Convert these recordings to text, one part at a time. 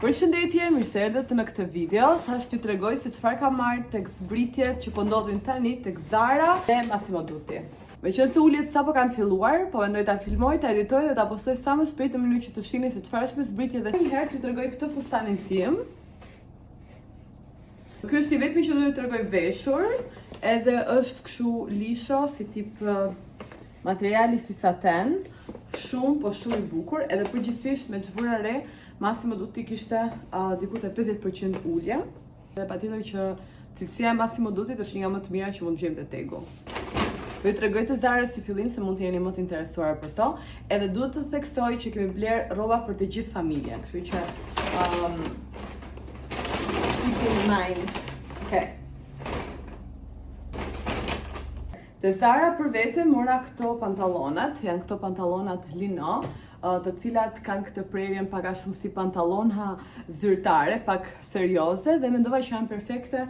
Përshëndetje, mirë se erdhët në këtë video. Thash t'ju tregoj se çfarë kam marrë tek zbritjet që po ndodhin tani tek Zara dhe Massimo Dutti. Meqense uljet sapo kanë filluar, po mendoj ta filmoj, ta editoj dhe ta postoj sa më shpejt në mënyrë që të shihni se çfarë është me zbritje dhe një herë t'ju tregoj këtë fustanin tim. Ky është i vetmi që do t'ju tregoj veshur, edhe është kështu lisho si tip materiali si saten, shumë i bukur, edhe përgjithsisht me çvura re. Massimo Dutti kishte diku te 50% ulje. Dhe patjetër që cilësia e Massimo Dutti është një nga më të mira që mund të gjejmë te Tegu. Do t'ju tregoj të Zara si fillim se mund të jeni më të interesuar për to, edhe duhet të theksoj që kemi bler rroba për të gjithë familjen, kështu që keep in mind. Okay. Te Zara për vete mora këto pantallonat, janë këto pantallonat lino, të cilat kanë këtë prerjen pak a shumë si pantallona zyrtare, pak serioze dhe mendova që janë perfekte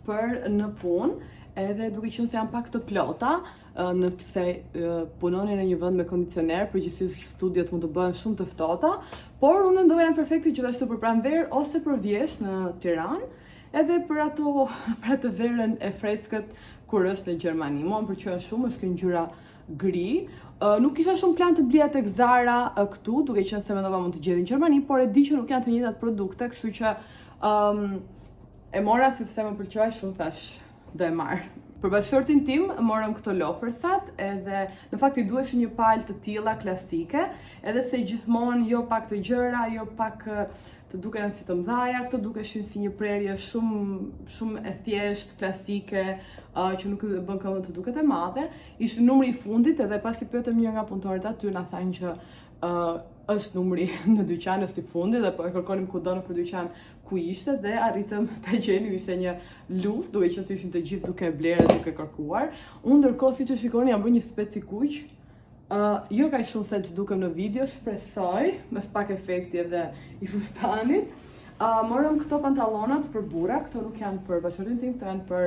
për në punë, edhe duke qenë se janë pak të plota, nëse punoni në një vend me kondicioner, përgjithsisht studiot mund të bëhen shumë të ftohta, por unë mendova janë perfekte gjithashtu për pranverë ose për vjesh në Tiranë, edhe për atë verën e freskët kur është në Gjermani. Mua më pëlqen shumë, është kjo ngjyra gri. Nuk kisha shumë plan të blija tek Zara këtu, duke qenë se mendova mund të gjej në Gjermani, por e di që nuk janë të njëjtat produkte, kështu që e mora sepse më pëlqej shumë, thash do e marr. Për bashkëshortin tim morëm këto lofersat, edhe në fakt i duheshin një palë të tilla klasike, edhe se gjithmonë jo pak të gjëra, jo pak të duken si të mëdhaja, këto dukeshin si një prerje shumë e thjeshtë, klasike, që nuk bën këmbën të duket e madhe. Ishte numri i fundit edhe pasi pyetëm një nga punëtorët aty na thanë që është numri në dyqan, është i fundit dhe po e kërkonim kudo nëpër dyqan ku ishte dhe arritëm ta gjenim, ishte një luftë, duke qenë se ishin të gjithë duke blerë, duke kërkuar. Unë ndërkohë siç e shikoni jam bërë një spec i kuq. Jo kaq shumë se që dukem në video, shpresoj, me pak efekti edhe i fustanit. Morëm këto pantallonat për burra, këto nuk janë për bashkëshortin tim, këto janë për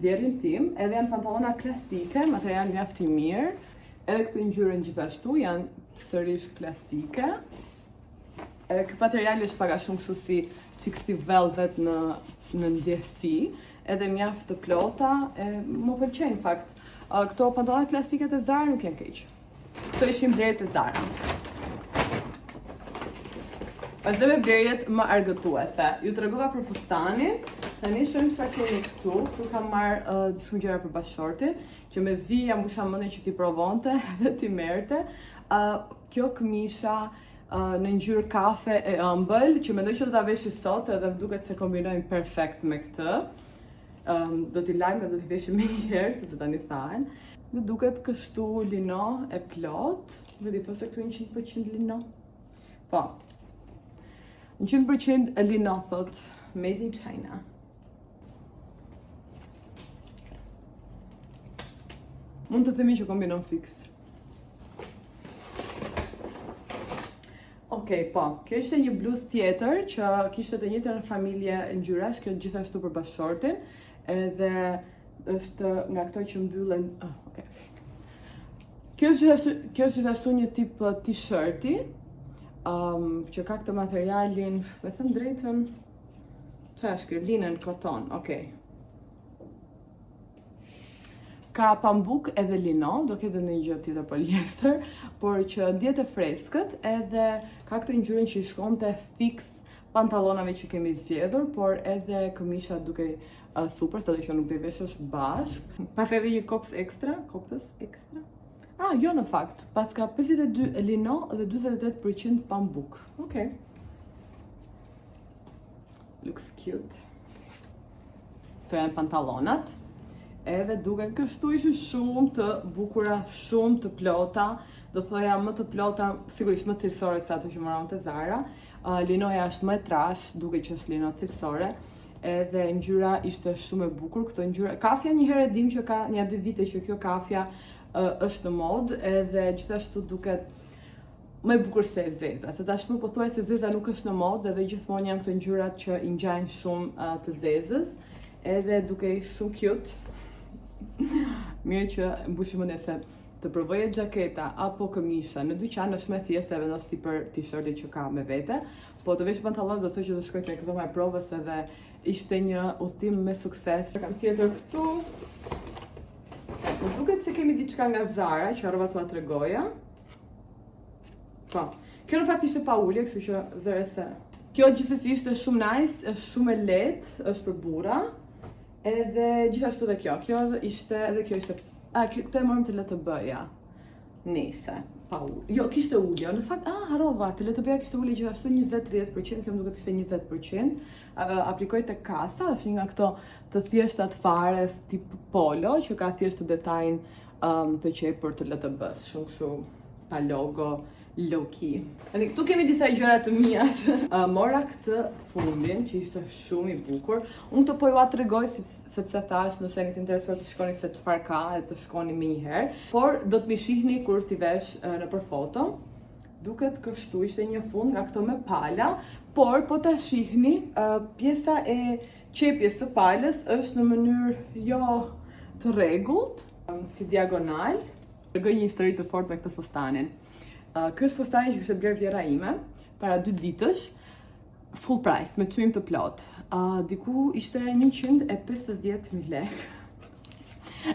djerin tim, edhe janë pantallona klasike, material mjaft i mirë. Edhe këtë ngjyrën gjithashtu janë sërish klasike. Edhe ky material është pak a shumë kështu si velvet në ndjesi, edhe mjaft të plota, më pëlqejnë në fakt. Këto pantallona klasike të Zara nuk janë keq. Këto ishin blerjet e Zara. Vazhdoj me blerjet më argëtuese. Ju tregova për fustanin, tani shohim çfarë kemi këtu. Këtu kam marrë shumë gjëra për bashkëshortin, që mezi ja mbusha mendjen që ti provonte dhe ti merrte. Kjo këmisha në ngjyrë kafe e ëmbël, që mendoj që do ta veshi sot edhe duket se kombinojnë perfekt me këtë. Do t'i lajmë dhe do t'i veshim me njëherë, se të tani thahen. Dhe duket kështu lino e plot. Vedi thosë këtu 100% lino. Po. 100% lino thot, made in China. Mund të themi që kombinon fix. Okej, po, kjo ishte një bluzë tjetër që kishte të njëjtën familje ngjyrash, kjo gjithashtu për bashkëshortin, edhe është nga këto që mbyllen. Kjo është gjithashtu një tip t-shirti, që ka këtë materialin, me thënë drejtën, çfarë është kjo, linen koton, okej. Ka pambuk edhe lino, do ketë edhe një gjë tjetër polyester, por që ndjet e freskët, edhe ka këtë ngjyrën që i shkonte fix pantallonave që kemi zgjedhur, por edhe këmisha duke super, sa do që nuk do i veshësh bashk. Pas edhe një kopës ekstra. Jo në fakt, pas ka 52 lino dhe 48% pambuk. Okej. Looks cute. Këto janë pantallonat. Edhe duken kështu, ishin shumë të bukura, shumë të plota, do thoja më të plota, sigurisht më cilësore se ato që moram te Zara. Linoja është më e trash, duke që është lino cilësore, edhe ngjyra ishte shumë e bukur. Këto ngjyra, kafja një herë e dim që ka 1-2 vite që kjo kafja është në modë, edhe gjithashtu duket më e bukur se e zeza. Se tashmë pothuajse se zeza nuk është në modë, edhe gjithmonë janë këto ngjyrat që i ngjajnë shumë të zezës, edhe duke shumë cute. Mirë që mbushim mendje se të provoje xhaketa apo këmisha në dyqan është më thjeshtë e vendos sipër t-shirtit që ka me vete, po të vesh pantallon do të thotë që do shkoj tek këto me provës edhe ishte një udhtim me sukses. Kam tjetër këtu. Më duket se kemi diçka nga Zara që harrova t'ua tregoja. Po. Kjo në fakt ishte pa ulje, kështu që zëre se. Kjo gjithsesi ishte shumë nice, është shumë e lehtë, është për burra. Edhe gjithashtu dhe kjo. Kjo ishte edhe kjo ishte. Këtë e morëm të LTB-ja. Nese, pa ullë. Jo, kishte ullë, në fakt, harova, të LTB-ja kishte ullë gjithashtu 20-30%, kjo më duket ishte 20%. Aplikoj të kasa, është një nga këto të thjeshtat fare tip polo, që ka thjesht të detajn të qepur të LTB-s, shumë pa logo, low-key. Këtu kemi disa gjëra të mia. Mora këtë fundin që ishte shumë i bukur. Unë të po ju atë tregoj sepse thash nëse jeni të interesuar të shkoni se çfarë ka e të shkoni më një herë. Por do të më shihni kur t'i vesh nëpër foto. Duket kështu, ishte një fund nga këto me pala, por po ta shihni pjesa e qepjes së palës është në mënyrë jo të rregullt, si diagonal. Tregoj një histori të fortë me këtë fustanin. Ky është fustani që kishte bler vjera ime para 2 ditësh, full price, me çmim të plot. Diku ishte 150.000 lekë.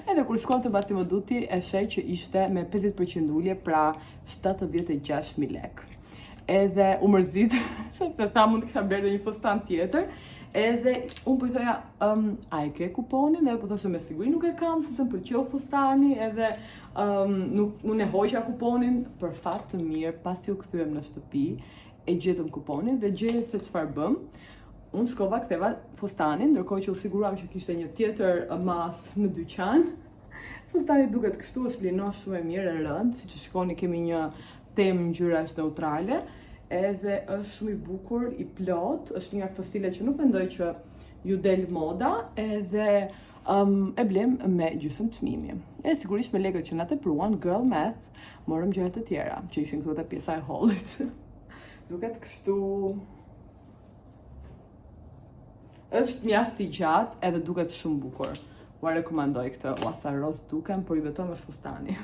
Edhe kur shkon të basi më duti, e shej që ishte me 50% ulje, pra 76.000 lekë. Edhe u mërzit, sepse tha mund të kisha bler dhe një fustan tjetër. Edhe unë po i thoja, a e ke kuponin? Edhe po thoshe me siguri nuk e kam, se më pëlqeu fustani, edhe unë e hoqa kuponin. Për fat të mirë, pasi u kthyem në shtëpi, e gjetëm kuponin dhe gjej se çfarë bëm. Unë shkova ktheva fustanin, ndërkohë që u siguruam që kishte një tjetër mas në dyqan. Fustani duket kështu, është lino shumë e mirë e rëndë, siç shikoni kemi një temë ngjyrash neutrale. Edhe është shumë i bukur, i plot, është një nga këto stile që nuk mendoj që ju del moda, edhe e blem me gjysmë çmimi. E sigurisht me lekët që na tepruan, girl math, morëm gjëra të tjera, që ishin këto te pjesa e hollit. Duket kështu. Është mjaft i gjatë edhe duket shumë bukur. Ua rekomandoj këtë, ua sa roz duken, por i vetëm është fustani.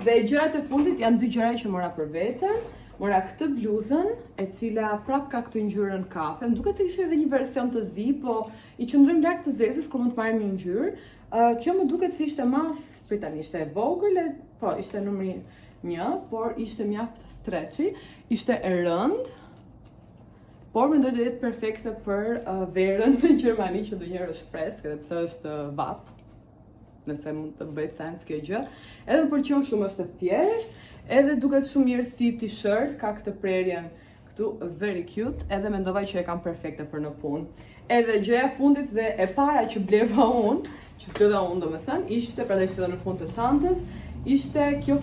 Dhe gjërat e fundit janë 2 gjëra që mora për veten. Mora këtë bluzën, e cila prap ka këtë ngjyrën kafe. Më duket se kishte edhe një version të zi, po i qëndrojmë larg të zezës kur mund të marrim një ngjyrë. Kjo më duket se ishte mas, tani ishte e vogël, po ishte numri 1, por ishte mjaft stretchy, ishte e rëndë. Por mendoj të jetë perfekte për verën në Gjermani që ndonjëherë është freskë, edhe pse është vap. Nëse mund të bëj sens kjo gjë. Edhe më pëlqen shumë, është e thjeshtë. Edhe duket shumë mirë si t-shirt, ka këtë prerjen këtu, very cute, edhe mendova që e kam perfekte për në punë. Edhe gjëja fundit dhe e para që bleva unë, që fillova unë domethënë, ishte, prandaj ishte në fund të çantës, ishte kjo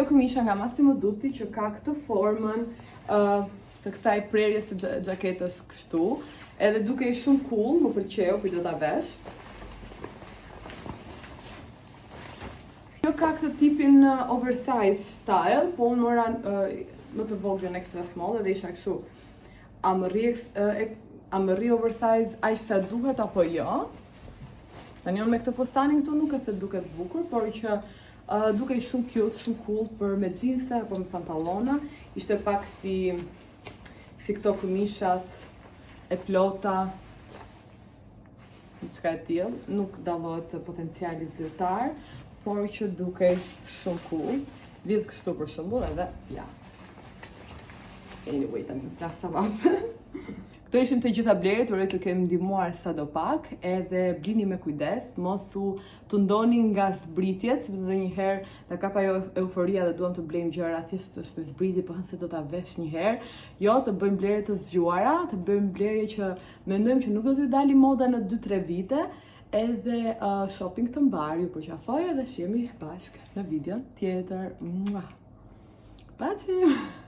këmisha nga Massimo Dutti që ka këtë formën të kësaj prerjes së xhaketës kështu, edhe duke i shumë cool, më pëlqeu, po do ta vesh. Kjo ka këtë tipin oversize style, po unë mora më të voglën extra small edhe isha kështu. A më rri oversize aq sa duhet apo jo? Tani unë me këtë fustanin këtu nuk e se duket bukur, por që duke i shumë cute, shumë cool për me xhinse apo me pantallona. Ishte pak si këto këmishat e plota, diçka e tillë, nuk dallohet potenciali zyrtar, por që dukej shumë cool. Lidh kështu për shembull edhe ja. Anyway, tani flas sa vap. Këto ishin të gjitha blerjet, uroj të kenë ndihmuar sadopak, edhe blini me kujdes, mos u të ndoni nga zbritjet, sepse ndonjëherë na kap ajo euforia dhe duam të blejmë gjëra thjesht është zbritje, po se do ta vesh një herë. Jo, të bëjmë blerje të zgjuara, të bëjmë blerje që mendojmë që nuk do të dali moda në 2-3 vite. Edhe shopping të mbar, ju përqafoj edhe shihemi bashkë në video tjetër. Paqim!